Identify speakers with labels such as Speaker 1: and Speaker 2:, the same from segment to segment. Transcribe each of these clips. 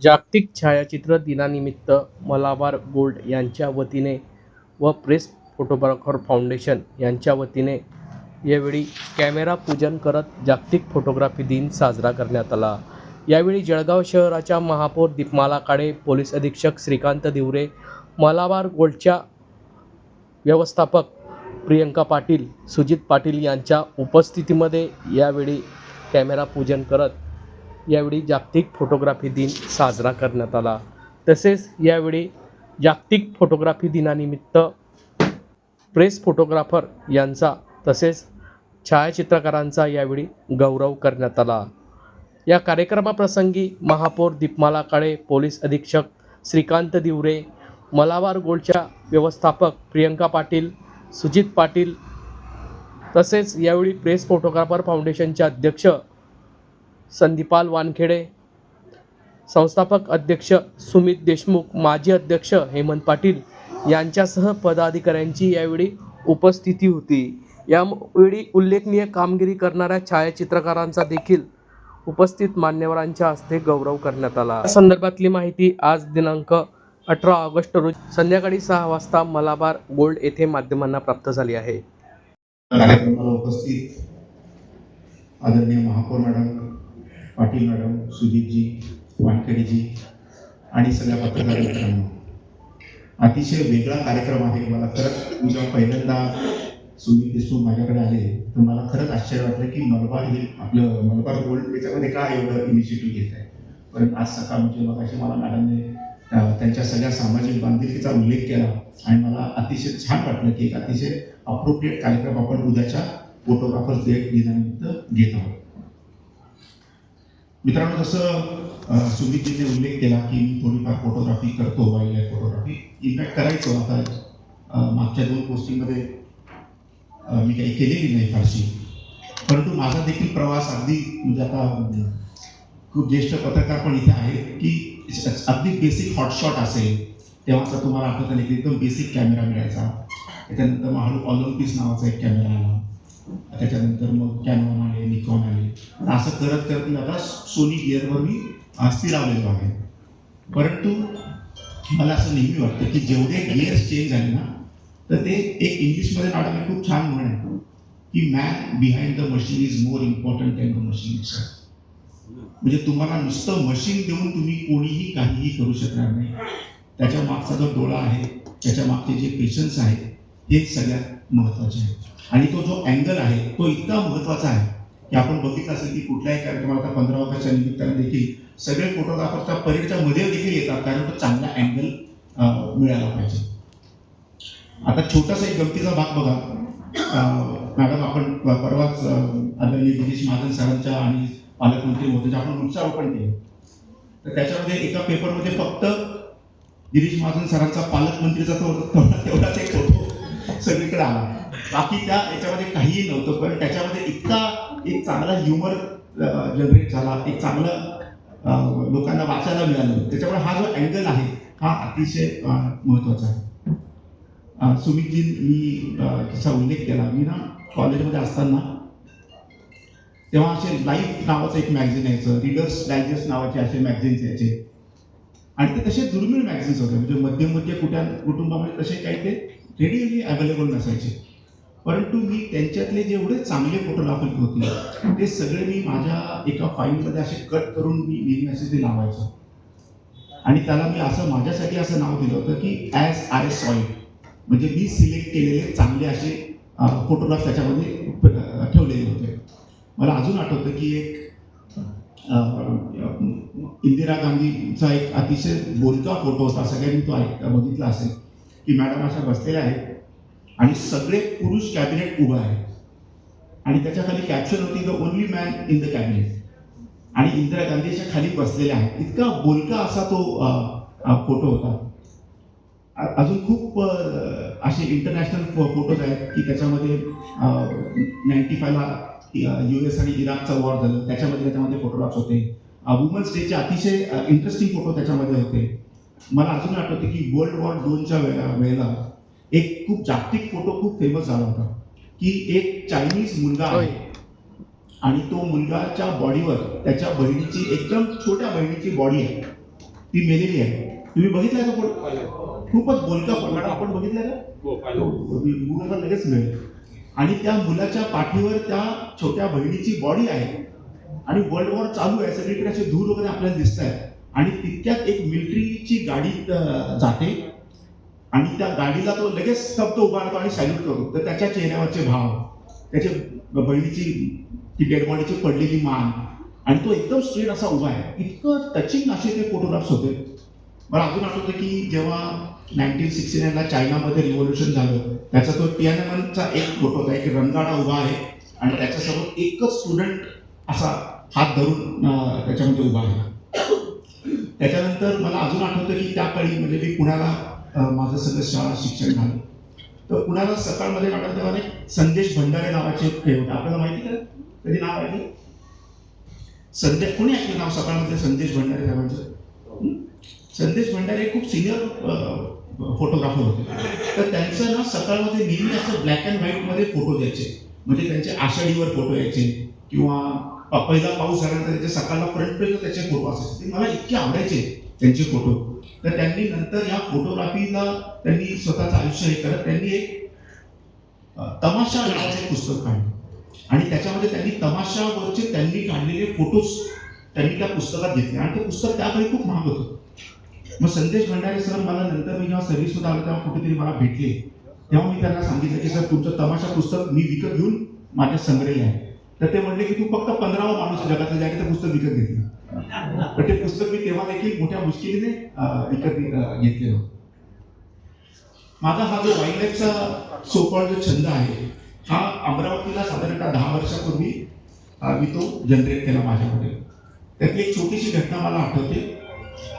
Speaker 1: जागतिक छायाचित्र दिनानिमित्त मलाबार गोल्ड यांच्या वतीने व प्रेस फोटोग्राफर फाउंडेशन यांच्या वतीने यावेळी कॅमेरा पूजन करत जागतिक फोटोग्राफी दिन साजरा करण्यात आला। यावेळी जळगाव शहराच्या महापौर दीपमाला काळे, पोलीस अधीक्षक श्रीकांत दिवरे, मलाबार गोल्डच्या व्यवस्थापक प्रियंका पाटील, सुजित पाटील यांच्या उपस्थितीमध्ये यावेळी कॅमेरा पूजन करत यावेळी जागतिक फोटोग्राफी दिन साजरा करण्यात आला। तसेच यावेळी जागतिक फोटोग्राफी दिनानिमित्त प्रेस फोटोग्राफर यांचा तसेच छायाचित्रकारांचा यावेळी गौरव करण्यात आला। या कार्यक्रमाप्रसंगी महापौर दीपमाला काळे, पोलीस अधीक्षक श्रीकांत दिवरे, मलाबार गोल्डच्या व्यवस्थापक प्रियंका पाटील, सुजित पाटील तसेच यावेळी प्रेस फोटोग्राफर फाउंडेशनचे अध्यक्ष संदीपाल वानखेडे, संस्थापक अध्यक्ष सुमित देशमुख, माजी अध्यक्ष हेमंत पाटील यांच्यासह पदाधिकाऱ्यांची यावेळी उपस्थिती होती। यावेळी उल्लेखनीय कामगिरी करणाऱ्या छायाचित्रकारांचा देखील उपस्थित मान्यवरांच्या हस्ते गौरव करण्यात आला। या संदर्भातली माहिती आज दिनांक 18 ऑगस्ट रोजी संध्याकाळी 6 वाजता मलाबार गोल्ड येथे माध्यमांना प्राप्त झाली आहे।
Speaker 2: कार्यक्रमाला उपस्थित आदरणीय महापौर मॅडम, पाटील मॅडम, सुजितजी, वानखेडेजी आणि सगळ्या पत्रकार मित्रांनो, अतिशय वेगळा कार्यक्रम आहे। मला खरंच मी जेव्हा पहिल्यांदा सुमित देशमुख माझ्याकडे आले तर मला खरंच आश्चर्य वाटलं की मलाबार गोल्ड त्याच्यामध्ये काय एवढं इनिशिएटिव्ह घेत आहे। पण आज सकाळ म्हणजे मग असे मला मॅडमने त्यांच्या सगळ्या सामाजिक बांधिलकीचा उल्लेख केला आणि मला अतिशय छान वाटलं की एक अतिशय अप्रोप्रिएट कार्यक्रम आपण उद्याच्या फोटोग्राफर्स डे दिनानिमित्त घेत आहोत। मित्रांनो, जसं सुमितजीने उल्लेख केला की मी थोडीफार फोटोग्राफी करतो, वाईल्ड लाईफ फोटोग्राफी इनफॅक्ट करायचो। आता मागच्या 2 पोस्टिंगमध्ये मी काही केलेली नाही फारशी, परंतु माझा देखील प्रवास अगदी म्हणजे आता खूप ज्येष्ठ पत्रकार पण इथे आहेत की अगदी बेसिक हॉटशॉट असेल तेव्हाचा तुम्हाला आठवतं की एकदम बेसिक कॅमेरा मिळायचा। त्याच्यानंतर मग हळू ऑलिम्पिस नावाचा एक कॅमेरा आला, त्याच्यानंतर मग कॅनॉन आले, निकॉन आले, असं करत करत मी आता सोनी गिअरवर मी स्थिरावलेलो आहे। परंतु मला असं नेहमी वाटतं की जेवढे गिअर्स चेंज झाले ना, तर ते एक इंग्लिशमध्ये मॅडमने खूप छान म्हण आहे की man behind the machine is more important than the machine itself. म्हणजे तुम्हाला नुसतं मशीन देऊन तुम्ही कोणीही काहीही करू शकणार नाही। त्याच्या मागचा जो डोळा आहे, त्याच्या मागचे जे पेशन्स आहेत, हे सगळ्यात महत्त्वाचे आहे। आणि तो जो अँगल आहे तो इतका महत्त्वाचा आहे की आपण बघितलं असेल की कुठल्याही कार्यक्रमाला आता 15 ऑगस्टच्या निमित्ताने देखील सगळे फोटोग्राफरच्या परेडच्या मध्ये देखील येतात, कारण तो चांगला अँगल मिळाला पाहिजे। आता छोटासा एक गमतीचा भाग बघा, मॅडम आपण परवाच आदरणीय गिरीश महाजन सरांच्या आणि पालकमंत्री मोदींच्या आपण वृक्षारोपण केलं, तर त्याच्यामध्ये एका पेपरमध्ये फक्त गिरीश महाजन सरांचा पालकमंत्रीचा तेवढाच एक फोटो सगळीकडे आला, बाकी त्या याच्यामध्ये काहीही नव्हतं। पण त्याच्यामध्ये इतका एक चांगला ह्युमर जनरेट झाला, एक चांगलं लोकांना वाचायला मिळालं। त्याच्यामुळे हा जो अँगल आहे हा अतिशय महत्त्वाचा आहे। सुमितजी मी त्याचा उल्लेख केला, मी ना कॉलेजमध्ये असताना तेव्हा असे लाईफ नावाचं एक मॅगझिन यायचं, रीडर्स डायजेस्ट नावाचे असे मॅगझिन्स यायचे आणि ते तसे दुर्मिळ मॅगझिन्स होते। म्हणजे मध्यमवर्गीय कुटुंबामध्ये तसे काही ते रेडिओली अवेलेबल नसायचे, परंतु मी त्यांच्यातले जेवढे चांगले फोटोग्राफर होते ते सगळे मी माझ्या एका फाईलमध्ये असे कट करून मी नेहमी असे ते लावायचो आणि त्याला मी असं माझ्यासाठी असं नाव दिलं होतं की ॲज आय सॉ इट, म्हणजे मी सिलेक्ट केलेले चांगले असे फोटोग्राफ त्याच्यामध्ये ठेवलेले होते। मला अजून आठवतं की एक इंदिरा गांधीचा एक अतिशय बोलका फोटो होता, सगळ्यांनी तो बघितला असेल की मॅडम अशा बसलेल्या आहेत आणि सगळे पुरुष कॅबिनेट उभं आहे आणि त्याच्या खाली कॅप्शन होती the only man in the cabinet आणि इंदिरा गांधीच्या खाली बसलेल्या आहेत। इतका बोलका असा तो फोटो होता। अजून खूप असे इंटरनॅशनल फोटोज आहेत की त्याच्यामध्ये 95ला US आणि इराकचा वॉर झालं, त्याच्यामध्ये फोटोग्राफ्स होते। वुमन्स डेचे अतिशय इंटरेस्टिंग फोटो त्याच्यामध्ये होते। मला अजून आठवते की वर्ल्ड वॉर 2च्या वेळेला एक खूप जागतिक फोटो खूप फेमस झाला होता की एक चायनीज मुलगा आहे आणि तो मुलगाच्या बॉडीवर त्याच्या बहिणीची एकदम छोट्या बहिणीची बॉडी आहे, ती मेलेली आहे. तुम्ही बघितलाय तो फोटो? खूपच बोलका फोटो आपण बघितलाय का? गुगलवर लगेच मिळेल. आणि त्या मुलाच्या पाठीवर त्या छोट्या बहिणीची बॉडी आहे आणि वर्ल्ड वॉर चालू आहे, सगळीकडे असे धूर वगैरे आपल्याला दिसत आहेत. आणि तितक्यात एक मिलिटरीची गाडी जाते आणि त्या गाडीला तो लगेच स्तब्ध उभारतो आणि सॅल्यूट करतो. तर त्याच्या चेहऱ्यावरचे भाव, त्याच्या बहिणीची ती डेड बॉडीची पडलेली मान, आणि तो एकदम स्ट्रेट असा उभा आहे. इतकं टचिंग असे ते फोटोग्राफ्स होते. मला अजून आठवतं की जेव्हा 1969ला चायनामध्ये रिव्होल्युशन झालं, त्याचा तो टियाननमेनचा एक फोटो होता, एक रणगाडा उभा आहे आणि त्याच्यासमोर एकच स्टुडंट असा हात धरून त्याच्यामध्ये उभा आहे. त्याच्यानंतर मला अजून आठवतं की त्या काळी म्हणजे मी पुण्याला माझं सगळं शाळा शिक्षण झालं, तर पुण्याला सकाळमध्ये काढलं तेव्हा एक संदेश भंडारे नावाचे हे होते. आपल्याला माहिती का? कधी नाव ऐकलं? संदेश कोणी ऐकलं नाव सकाळमध्ये संदेश भंडारे नावाचं? संदेश भंडारे खूप सिनियर फोटोग्राफर होते. तर त्यांचं ना सकाळमध्ये नेहमी असं ब्लॅक अँड व्हाईटमध्ये फोटो द्यायचे. म्हणजे त्यांचे आषाढीवर फोटो यायचे किंवा पहिला पाऊस झाल्यानंतर त्याचे सकाळला फ्रंट पेजला त्याचे फोटो असायचे. ते मला इतके आवडायचे त्यांचे फोटो. तर त्यांनी नंतर या फोटोग्राफीला त्यांनी स्वतःचं आयुष्य हे करत त्यांनी एक तमाशा नावाचं पुस्तक काढलं आणि त्याच्यामध्ये त्यांनी तमाशावरचे त्यांनी काढलेले फोटोज त्यांनी त्या पुस्तकात घेतले आणि ते पुस्तक त्यावेळी खूप महाग होतं. मग संदेश भंडारे सर मला नंतर मी जेव्हा सर्व्हिसमध्ये आलो तेव्हा कुठेतरी मला भेटले, तेव्हा मी त्यांना सांगितलं की सर तुमचं तमाशा पुस्तक मी विकत घेऊन माझ्या संग्रही आहे. तर ते म्हणले की तू फक्त 15वा माणूस जगातला ज्याने ते पुस्तक विकत घेतलं. पण ते पुस्तक मी तेव्हा देखील मोठ्या मुश्किलीने विकत घेतलेलं. माझा हा जो वाईल्ड लाईफचा सोकॉल्ड जो छंद आहे, हा अमरावतीला साधारणतः 10 वर्षापूर्वी मी तो जनरेट केला माझ्यामध्ये. त्यातली एक छोटीशी घटना मला आठवते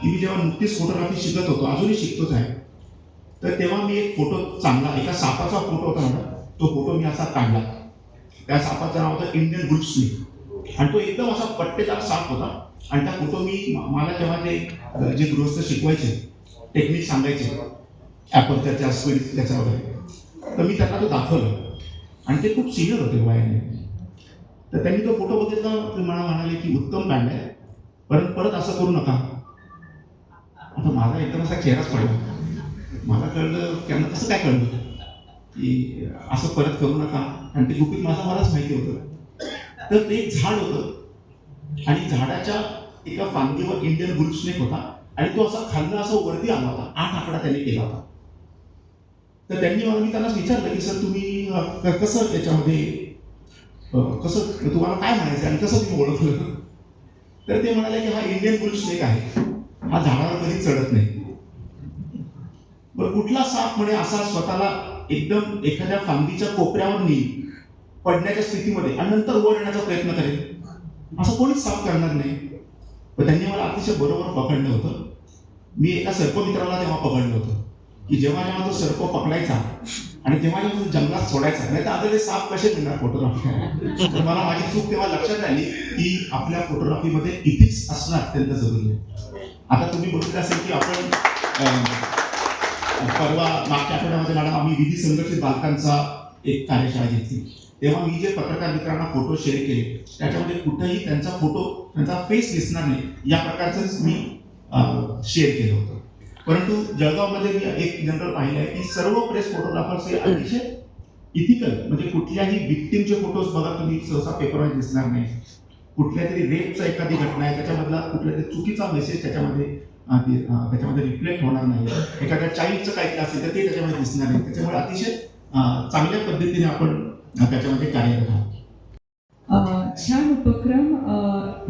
Speaker 2: की मी जेव्हा नुकतीच फोटोग्राफी शिकत होतो, अजूनही शिकतोच आहे, तर तेव्हा मी एक फोटो चांगला, एका सापाचा फोटो होता ना, तो फोटो मी असा काढला. त्या सापाचं नाव होतं इंडियन बुल स्नेक आणि तो एकदम असा पट्टेदार साप होता. आणि त्या फोटो मी मला तेव्हा ते जे गृहस्थ शिकवायचे, टेक्निक सांगायचे ॲपरच्या स्पीड त्याच्या वगैरे, तर मी त्यांना तो दाखवलं आणि ते खूप सिनियर होते वयाने. तर त्यांनी तो फोटो बघितला, ते मला म्हणाले की उत्तम काढलाय, परत परत असं करू नका. आता माझा एकदम असा चेहराच पडला. मला कळलं, त्यांना कसं काय कळलं की असं परत करू नका, आणि ते गुपित माझं मलाच माहिती होतं. तर ते एक झाड होतं आणि झाडाच्या एका फांदीवर इंडियन बुल स्नेक होता आणि तो असा खाल्ला असा वरती आला होता. 8 आकडा त्यांनी केला होता. तर मी त्यांना विचारलं की सर तुम्ही कसं त्याच्यामध्ये कसं तुम्हाला काय म्हणायचं आणि कसं तुम्ही ओळखलं? तर ते म्हणाले की हा इंडियन बुल स्नेक आहे, हा झाडावर कधी चढत नाही. बरं, कुठला साप म्हणे असा स्वतःला एकदम एखाद्या फांदीच्या कोपऱ्यावर नेईल पडण्याच्या स्थितीमध्ये आणि नंतर वर येण्याचा प्रयत्न करेल? असं कोणीच साप करणार नाही. पण त्यांनी मला अतिशय बरोबर पकडलं होतं. मी एका सर्पमित्राला तेव्हा पकडलं होतं की जेव्हा जेव्हा तो सर्प पकडायचा आणि तेव्हा जेव्हा तो जंगलात सोडायचा, नाही तर आता ते साप कसे मिळणार फोटोग्राफी करायला. तर मला माझी चूक तेव्हा लक्षात आली की आपल्या फोटोग्राफीमध्ये इथिक्स असणं अत्यंत जरुरी आहे. आता तुम्ही बघितलं असेल की आपण परवा मागच्या आठवड्यामध्ये मॅडम आम्ही विधी संघर्षित बालकांचा एक कार्यशाळा घेतली, तेव्हा मी जे पत्रकार मित्रांना फोटो शेअर केले त्याच्यामध्ये कुठेही त्यांचा फोटो, त्यांचा फेस दिसणार नाही या प्रकारचंच मी शेअर केलं होतं. परंतु जळगावमध्ये मी एक जनरल पाहिलं आहे की सर्व प्रेस फोटोग्राफर्स हे अतिशय इथिकल, म्हणजे कुठल्याही विक्टिमचे फोटोज बघा तुम्ही सहसा पेपरवर दिसणार नाही. कुठल्या तरी रेपचा एखादी घटना आहे त्याच्यामधला कुठल्या तरी चुकीचा मेसेज त्याच्यामध्ये रिफ्लेक्ट होणार नाही. एखाद्या चाइल्डचं काही असेल तर ते त्याच्यामध्ये दिसणार नाही. त्याच्यामुळे अतिशय चांगल्या पद्धतीने आपण त्याच्यामध्ये कार्यरत आहोत.
Speaker 3: छान उपक्रम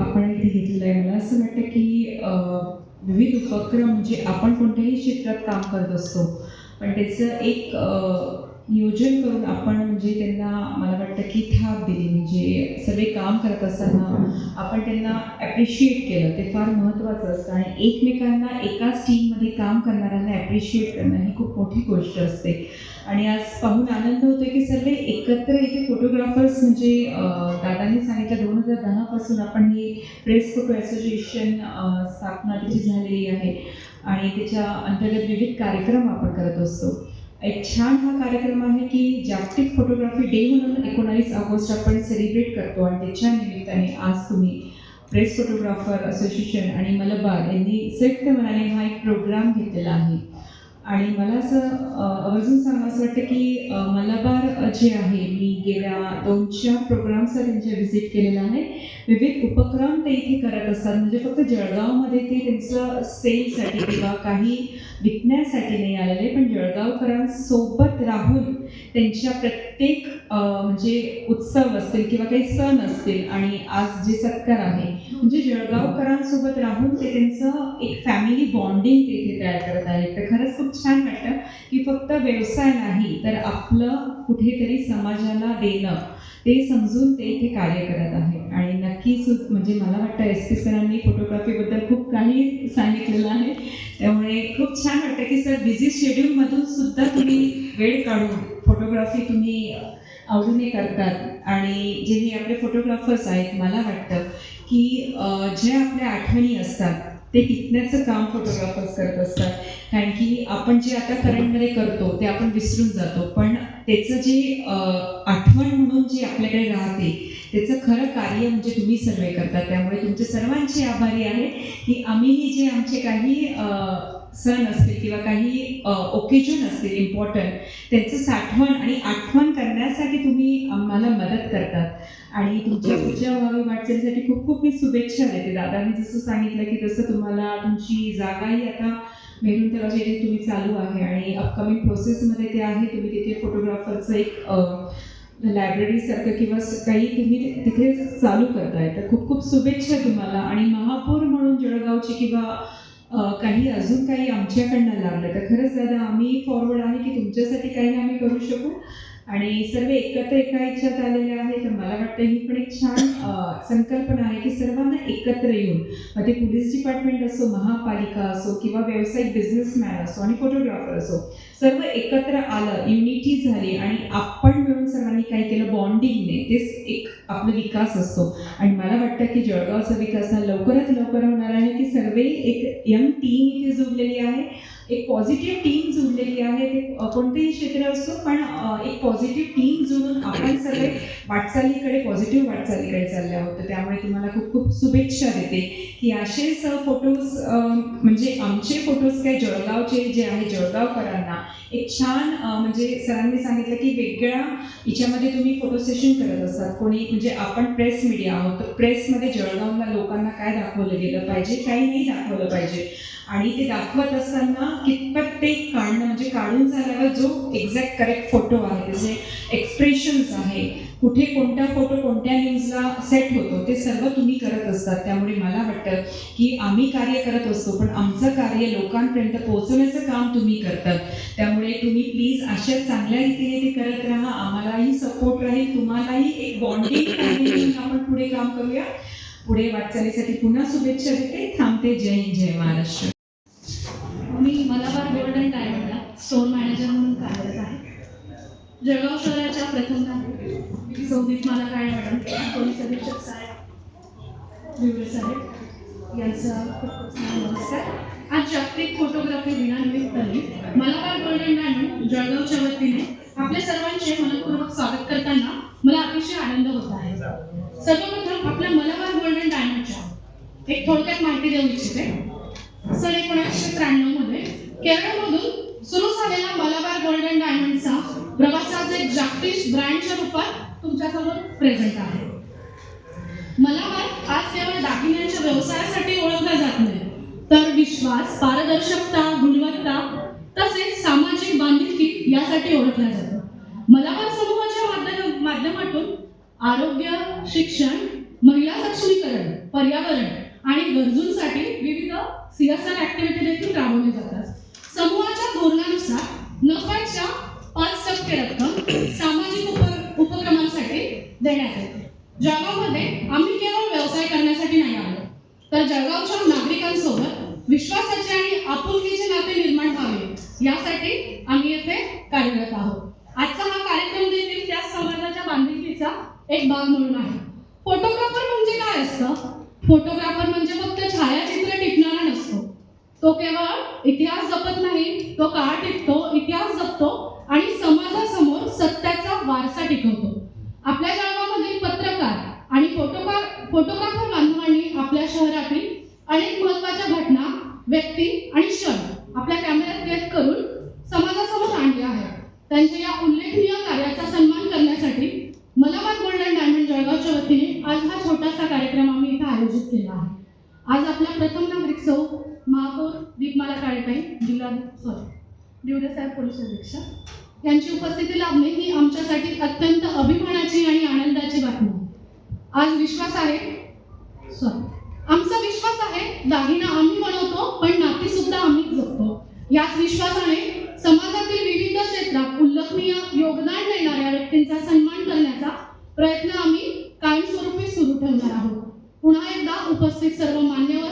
Speaker 3: आपण इथे घेतलेला आहे. मला असं वाटतं की विविध उपक्रम म्हणजे आपण कोणत्याही क्षेत्रात काम करत असतो, पण त्याचं एक नियोजन करून आपण म्हणजे त्यांना, मला वाटतं की थाप दिली, म्हणजे सगळे काम करत असताना आपण त्यांना ॲप्रिशिएट केलं, ते फार महत्त्वाचं असतं. आणि एकमेकांना, एकाच टीममध्ये काम करणाऱ्यांना ॲप्रिशिएट करणं ही खूप मोठी गोष्ट असते. आणि आज पाहून आनंद होतो की सर्व एकत्र इथे फोटोग्राफर्स, म्हणजे दादांनी सांगितलं 2010 पासून आपण ही प्रेस फोटो असोसिएशन स्थापना त्याची झालेली आहे आणि त्याच्या अंतर्गत विविध कार्यक्रम आपण करत असतो. एक छान हा कार्यक्रम आहे की जागतिक फोटोग्राफी डे म्हणून 19 ऑगस्ट आपण सेलिब्रेट करतो आणि त्याच्या निमित्ताने आज तुम्ही प्रेस फोटोग्राफर असोसिएशन आणि मलबार यांनी संयुक्त मनाने हा एक प्रोग्राम घेतलेला आहे. आणि मला असं आवर्जून सांगावं वाटतं की मलबार जे आहे, मी गेल्या 2-4 प्रोग्राम्सला त्यांच्या व्हिजिट केलेला आहे. विविध उपक्रम ते इथे करत असतात. म्हणजे फक्त जळगावमध्ये ते त्यांचं सेलसाठी किंवा काही विकण्यासाठी नाही आलेले, पण जळगावकरांसोबत राहून त्यांच्या प्रत्येक म्हणजे उत्सव असतील किंवा काही सण असतील आणि आज जे सत्कार आहे, म्हणजे जळगावकरांसोबत राहून ते त्यांचं एक फॅमिली बॉन्डिंग ते इथे तयार करत आहेत. तर खरंच खूप छान वाटतं की फक्त व्यवसाय नाही, तर आपलं कुठेतरी समाजाला देणं ते समजून ते इथे कार्य करत आहे. आणि नक्कीच म्हणजे मला वाटतं SP सरांनी फोटोग्राफीबद्दल खूप काही सांगितलेलं आहे. त्यामुळे खूप छान वाटतं की सर बिझी शेड्यूलमधून सुद्धा तुम्ही वेळ काढून फोटोग्राफी तुम्ही आवडीने करतात. आणि जे हे आपले फोटोग्राफर्स आहेत, मला वाटतं की ज्या आपल्या आठवणी असतात ते टिकण्याचं काम फोटोग्राफर्स करत असतात. कारण की आपण जे आता करंटमध्ये करतो ते आपण विसरून जातो, पण त्याचं जे आठवण म्हणून जी आपल्याकडे राहते त्याचं खरं कार्य म्हणजे तुम्ही सर्व करतात. त्यामुळे तुमचे सर्वांचे आभारी आहे की आम्हीही जे आमचे काही सण असतील किंवा काही ओकेजन असतील इम्पॉर्टंट, त्यांचं साठवण आणि आठवण करण्यासाठी तुम्ही आम्हाला मदत करतात. आणि तुमच्या पुढच्या भावी वाटचालीसाठी खूप खूप मी शुभेच्छा देते. दादांनी जसं सांगितलं की तसं तुम्हाला तुमची जागाही आता मेहरून तलावच्या इथे तुम्ही चालू आहे आणि अपकमिंग प्रोसेसमध्ये ते आहे. तुम्ही तिथे फोटोग्राफरचं एक लायब्ररीसारखं किंवा काही तुम्ही तिथे चालू करताय. तर खूप खूप शुभेच्छा तुम्हाला. आणि महापौर म्हणून जळगावची किंवा काही अजून काही आमच्याकडनं लागलं तर खरंच दादा आम्ही फॉरवर्ड आहे की तुमच्यासाठी काही आम्ही करू शकू. आणि सर्व एकत्र एका ह्याच्यात आलेले आहे. तर मला वाटतं ही पण एक छान संकल्पना आहे की सर्वांना एकत्र येऊन, मग ते पोलीस डिपार्टमेंट असो, महापालिका असो किंवा व्यावसायिक बिझनेसमॅन असो आणि फोटोग्राफर असो, सर्व एकत्र आलं, युनिटी झाली आणि आपण मिळून सर्वांनी काय केलं, बॉन्डिंगने, तेच एक आपला विकास असतो. आणि मला वाटतं की जळगावचा विकास हा लवकरात लवकर होणार आहे की सर्व एक यंग टीम इथे जुळलेली आहे, एक पॉझिटिव्ह टीम जुळलेली आहे. ते कोणतेही क्षेत्र असो, पण एक पॉझिटिव्ह टीम जुळून आपण सगळे वाटचालीकडे, पॉझिटिव्ह वाटचालीकडे चालले आहोत. तर त्यामुळे तुम्हाला खूप खूप शुभेच्छा देते की असेच फोटोज म्हणजे आमचे फोटोज काय जळगावचे जे आहे, जळगावकरांना एक छान म्हणजे सरांनी सांगितलं की वेगळ्या याच्यामध्ये तुम्ही फोटो सेशन करत असतात. कोणी म्हणजे आपण प्रेस मीडिया आहोत, तर प्रेसमध्ये जळगावला लोकांना काय दाखवलं गेलं पाहिजे, काही नाही दाखवलं पाहिजे. आणि ते दाखवत असताना कितपत ते काढणं, म्हणजे काढून झाल्यावर जो एक्झॅक्ट करेक्ट फोटो आहे, त्याचे एक्सप्रेशन्स आहे, कुठे कोणता फोटो कोणत्या न्यूजला सेट होतो, ते सर्व तुम्ही करत असतात. त्यामुळे मला वाटतं की आम्ही कार्य करत असतो, पण आमचं कार्य लोकांपर्यंत पोहोचवण्याचं काम तुम्ही करतात. त्यामुळे तुम्ही प्लीज अशा चांगल्या रीतीने ते करत राहा. आम्हालाही सपोर्ट राहील, तुम्हालाही एक बॉन्डिंग आपण पुढे काम करूया. पुढे वाटचालीसाठी पुन्हा शुभेच्छा देते. थांबते. जय हिंद, जय महाराष्ट्र.
Speaker 4: मी मलाबार गोल्ड अँड डायमंडला स्टोर मॅनेजर म्हणून कार्यरत आहे. जळगाव शहराच्या प्रथम सौदीप मला काय मॅडम, पोलीस अधीक्षक साहेब, विवरे साहेब यांचा खूप खूप नमस्कार. आज जागतिक फोटोग्राफी दिनानिमित्ताने मलाबार गोल्ड अँड डायमंड जळगावच्या वतीने आपल्या सर्वांचे मनपूर्वक स्वागत करताना मला अतिशय आनंद होत आहे. सर्वप्रथम आपल्या मलाबार गोल्ड अँड डायमंडच्या एक थोडक्यात माहिती देऊ इच्छिते. सन 1993 मध्ये केरळमधून सुरू झालेला मलाबार गोल्ड अँड डायमंडचा प्रवास आज एक जागतिक ब्रँडच्या रूपात तुमच्यासमोर प्रेझेंट आहे. मलाबार आज केवळ दागिन्यांच्या व्यवसायासाठी ओळखला जात नाही, तर विश्वास, पारदर्शकता, गुणवत्ता तसेच सामाजिक बांधिलकी यासाठी ओळखला जातो. मलाबार समूहाच्या माध्यमातून आरोग्य, शिक्षण, महिला सक्षमीकरण, पर्यावरण आणि गरजूंसाठी विविध CSR ऍक्टिव्हिटी देखील राबवली जातात. समूहाच्या धोरणानुसार नफ्याच्या 5% रक्कम सामाजिक उपक्रमांसाठी देण्यात येते. जळगावमध्ये आम्ही केवळ व्यवसाय करण्यासाठी नाही आलो, तर जळगावच्या नागरिकांसोबत विश्वासाचे आणि आपुलकीचे नाते निर्माण व्हावे यासाठी आम्ही येथे कार्यरत आहोत. आजचा हा कार्यक्रम देखील त्या समाजाच्या बांधिलकीचा एक भाग म्हणून आहे. फोटोग्राफर म्हणजे काय असतं? फोटोग्राफर म्हणजे फक्त छायाचित्र टिपणारा नसतो. तो केवळ इतिहास जपत नाही, तो काळ टिपतो, इतिहास जपतो फोटोग्राफर बांधवांनी आपल्या शहरातील अनेक महत्त्वाच्या घटना, व्यक्ती आणि क्षण आपल्या कॅमेऱ्यात कैद करून समाजासमोर आणले आहेत. त्यांच्या या उल्लेखनीय कार्याचा सन्मान करण्यासाठी मलाबार गोल्ड अँड डायमंड जळगावच्या वतीने आज हा छोटासा कार्यक्रम आम्ही इथे आयोजित केला आहे. आज आपल्या प्रथम नागरिक सौ महापौर दीपमाला काळेताई, दिवडे साहेब पोलीस अधीक्षक यांची उपस्थिती लाभणे ही आमच्यासाठी अत्यंत अभिमानाची आणि आनंदाची बातमी. आज विश्वास आहे आमचा विश्वास आहे, दागिना आम्ही बनवतो पण नाती सुद्धा आम्हीच जगतो. याच विश्वासाने समाजातील विविध क्षेत्रात उल्लेखनीय योगदान देणाऱ्या व्यक्तींचा सन्मान करण्याचा प्रयत्न आम्ही कायमस्वरूपी सुरू ठेवणार आहोत. पुन्हा एकदा उपस्थित सर्व मान्यवर,